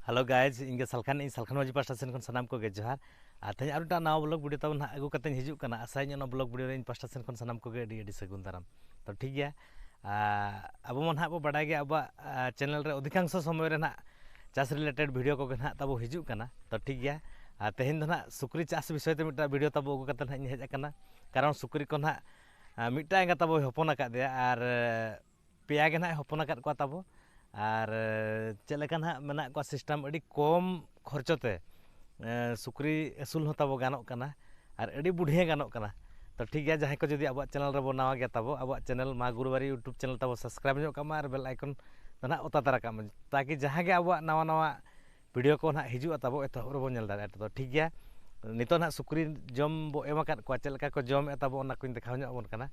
Hello guys इंगे सालखान मजी pasta सेन सामान को जोहार तेज और नवा ब्लॉग वीडियो तब ना अगू कते हिजू कना आसाई ब्लॉग वीडियो इन पास्टा सेन सामान को सगुन दाराम तो ठीक गया अब ना बो बड़ा गया अब चैनल रे अधिकांश समय रे ना चाष रिलेटेड वीडियो को ना तब हिजू कना तो ठीक गया तेहन ना सुक्री चाष विषय ते मिटा वीडियो तब अगू कते ना हेज कना कारण सुक्री को ना मिटा एंगा तब हपन आकादिया और पेया गे ना हपन आकाद को तब और चलेका ना मेना को सिस्टम अड़ी कम खर्चते सुक्री एसुल तब गानों कना और अड़ी बुढ़िया गानों कना तो ठीक गया जहाँ को जुदी अब चैनल रे नवा गया तब अब चैनल मा गुरुबारी यूट्यूब चैनल तब सब्सक्राइब जो कमा और बेल आइकन तो ना अता तारा कम ताकि जहाँ के अब नवा नवा वीडियो को ना हिजुआ तब एतहब रे बो नेल दाड़े तो ठीक गया नितो ना सुक्री जम बो एम आकाद को चलका को जम तब ओना को देखाव जोबन कना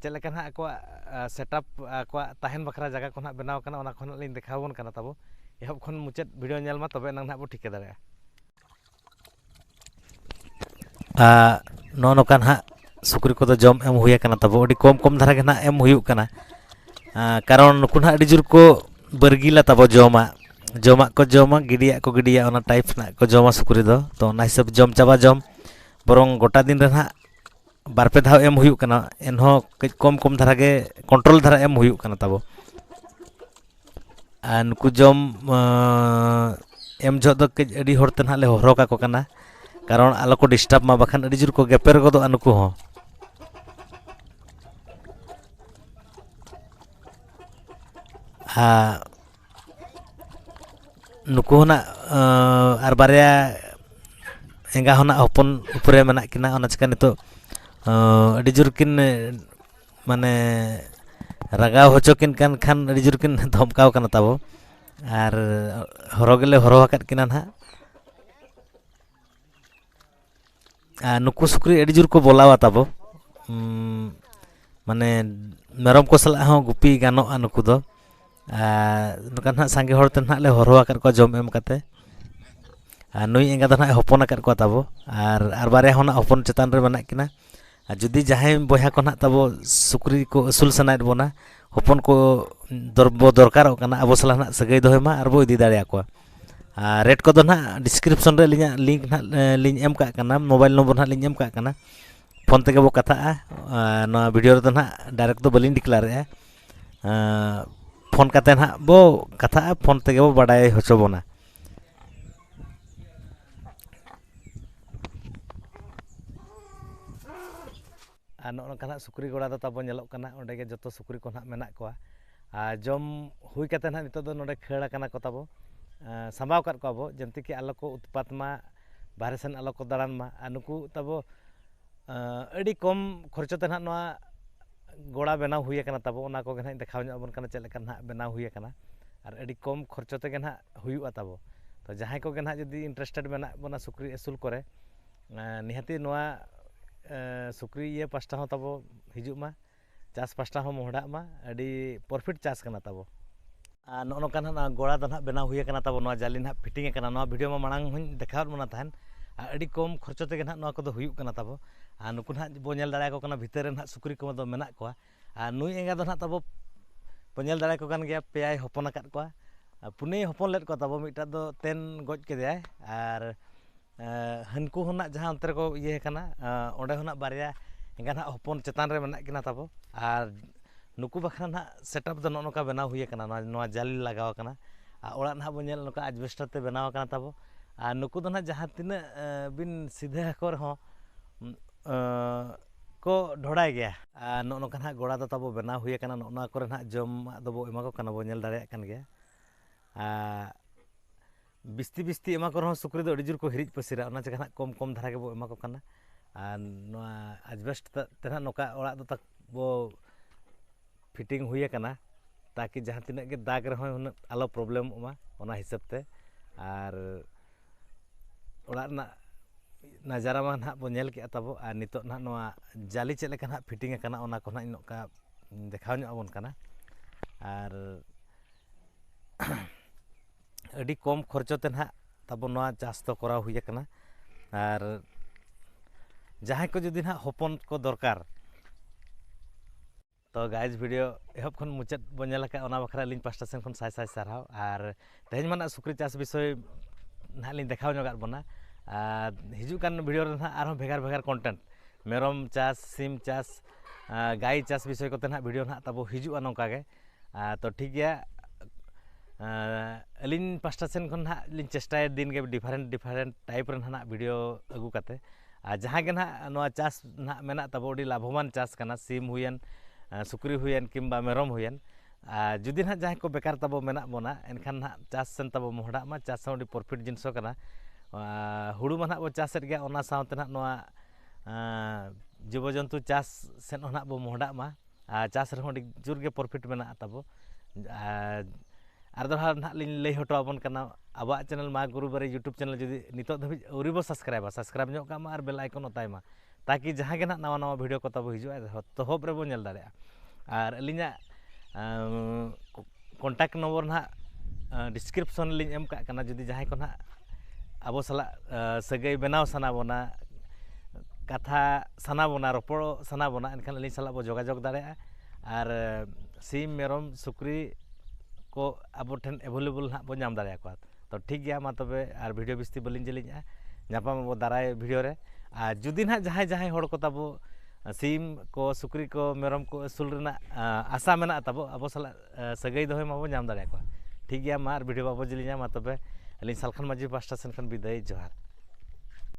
चलका ना को सेटअप को तहन बखरा जगह को ना बनाव कना ओना खन लिन देखावन कना तब एहब खन मुचाद वीडियो नेल मा तबे नंग ना बो ठीक दाड़े नो नोकान हा सुक्री को जम एम हुई कना तब अड़ी कम कम धारा के ना एम हुई कना कारण नुकुन हा अड़ी जुर को बरगिला तब जमा को जमा गिडिया ओना टाइप ना को जमा सुक्री दो तो ओना हिसाब जम चाबा जम बरंग गोटा दिन रे ना बारपे धाव एम हुई कना एनहो कज कम कम धारा के कंट्रोल धारा एम हुई कना तब नुकु जम एम जो दो कज अड़ी होरते ना ले हरका को कना कारण आलो को डिस्टर्ब मा बखान अड़ी जुर को गेपेर गदो नुकु हो नुकु होना और बारिया एंगा होना हपन उपरे मेना किना ओना चिका नितो अड़ी जुर किन माने रागाव होचोकिन कान खान अड़ी जुर किन धमकाव कना तब और हरगले हरो हकाद किना ना नुकु सुक्री अड़ी जुर को बोलावा तब माने मेरम को सला हो गुपी गानोआ नुकु दो नुकान ना सांगे होरते ना ले हरो आकाद को जम एम काते नुई एंगा दो ना हपन आकाद को तब और बारे होना हपन चेतान रे मेना किना जुदी जहाँ बया को ना तब सुक्री को असूल सनायद बोना हपन को दरकार अब सला ना सगई दोमा और बो इदी दाड़े को रेट को ना डिस्क्रिप्शन रे लिंक ना लिंक एम का कना मोबाइल नंबर ना लिंक एम का कना फोन तेगे बो कथा ना वीडियो रे ना डायरेक्ट तो बलिन डिक्लारे फोन काते ना बो कथा फोन तेगे बो बाडाय होचोबोना नोका सुक्री गोड़ा दो तब नेलोग कना ओंडे जो सुक्री को ना मेना को जम हुई कते ना नितो दो नोडे खेड़ा कना को तब संभाव कर को अब जमती कि आलो को उत्पात मा बाहरे सेन आलो को दाड़ान मा नुकु तब अड़ी कम खर्चते ना नोआ गोड़ा बनाव हुई कना तब ओना को ना देखाव जोबन कना चलेका ना बनाव हुई कना और अड़ी कम खर्चते के ना हुईआ तब तो जहाँ को ना जदी इंटरेस्टेड मेना बना सुक्री एसुल करे निहाती नोआ सुक्री ये पास्टा हो तब हिजू मा चाष पास्टा हो मोहड़ा मा अड़ी प्रॉफिट चाष कना तब नोका ना गोड़ा दो ना बनाव हुई कना तब नोआ जाली ना फिटिंग कना नोआ वीडियो मा मांग हूँ देखाव मना तहन अड़ी कम खर्च ते ना नोआ को हुई कना तब नुकु ना बो नेल दाड़ा को कना भीतर ना सुक्री को दो मेना को नुई एंगा दो ना तब बो नेल दाड़ा को कान गया पेयाय हपन आकाद को पुने हपन लेद को तब मिटा दो तेन गज केदे और हनको होना जहाँ अंतर को ये कना ओंडे होना बारिया एंगा ना हपन चेतान रे मेना किना तब और नुकु बखरा ना सेटअप दो नोका बनाव हुई कना नोआ जाली लगाव कना ओड़ा ना बो नेल नोका एजबेस्टर ते बनाव कना तब नुकु दो ना जहाँ तीना बिन सीधे हको रहो को ढोड़ाय गया नोका ना गोड़ा दो तब बनाव हुई कना नोना करे ना जम दो बो एमा को कना बो नेल दाड़े कान गया बिस्ती बिस्ती एमा को सुक्री दो अड़ी जुर को हिरिज पसिरा ओना चेका ना कम कम धारा के बो एमा को कना नोआ एजबेस्ट ते ना नोका ओड़ा दो तक बो फिटिंग हुई कना ताकि जहाँ तीना के दाग रहो उन आलो प्रॉब्लम मा ओना हिसाब ते और ओड़ा ना नजारा मा ना बो नेल के तब और नितो ना नोआ जाली चले का ना फिटिंग कना ओना को ना नोका देखाव जोबन कना और अड़ी कम खर्चते ना तब नोआ चाष तो कराव हुई कना और जहाँ को जुदी ना हपन को दरकार तो गाइज वीडियो एहब खन मुचाद बो नेल आका ओना बखरा लिंग पास्टा सेन खन साय साय सारहाव आर तेहेन माना सुक्री चास विषय ना लिंग देखाव नोगात बोना हिजु कान वीडियो रे ना आरो भेगार भेगार कंटेंट मेरम चास सिम चास गाय चास विषय कोते ना वीडियो ना तबो हिजु नोका गे तो ठीक गया अलिन पास्टा सेन खन ना लिंग चेष्टाय दिन गे डिफरेंट टाइप रे ना वीडियो अगु काते जहाँ के ना नोआ चास ना मेना तबो डी लाभवान चास काना सिम हुयन सुक्री हुयन किंबा मेरम हुयन जुदी ना जहाँ को बेकार तबो मेना बोना एनखान ना चास सेन तबो मोहडा मा चास डी प्रॉफिट जिनसो काना हुड़ू मा ना बो चासेट गया ओना सावते ना नोआ जीव जंतु चास सेन ना बो मोहडा मा चास रे डी जोर गे प्रॉफिट मेना तबो आर दोहा ना लिंग लई हटो आबन काना आबा चैनल मा गुरुबारी यूट्यूब चैनल जुदी नितो धबि औरी बो सब्सक्राइब ᱧᱚᱜ ᱠᱟᱜ ᱢᱟ ᱟᱨ बेल आइकन ओताय मा ताकि जहाँ के ना नवा नवा वीडियो को तब हिजुआ तो होब रे बो नेल दाड़े आर अलिना कॉन्टैक्ट नंबर ना डिस्क्रिप्शन लिंग एम का काना जुदी जहाँ को ना अब साला सगै बनाव साना बोना कथा साना बोना रोपड़ साना बोना एनखान अलिन साला बो जोगाजोग दाड़े आर सिम मेरम सुक्री को अब ठेन एवेलेबल ना बो नाम दाड़े को तो ठीक गया मा तबे आर वीडियो बिस्ती बलिन जलिङा नापाम बो दाराय वीडियो रे आर जुदी ना जहाँ हड़ को तबो सिम को सुक्री को मेरम को असूल रेना आशा मेना तबो अब साला सगै दोहे माबो नाम दाड़े को ठीक गया मा आर वीडियो बाबो जलिङा मा तबे अलिन सालखान माजी पास्टा सेन खन बिदाय जोहार।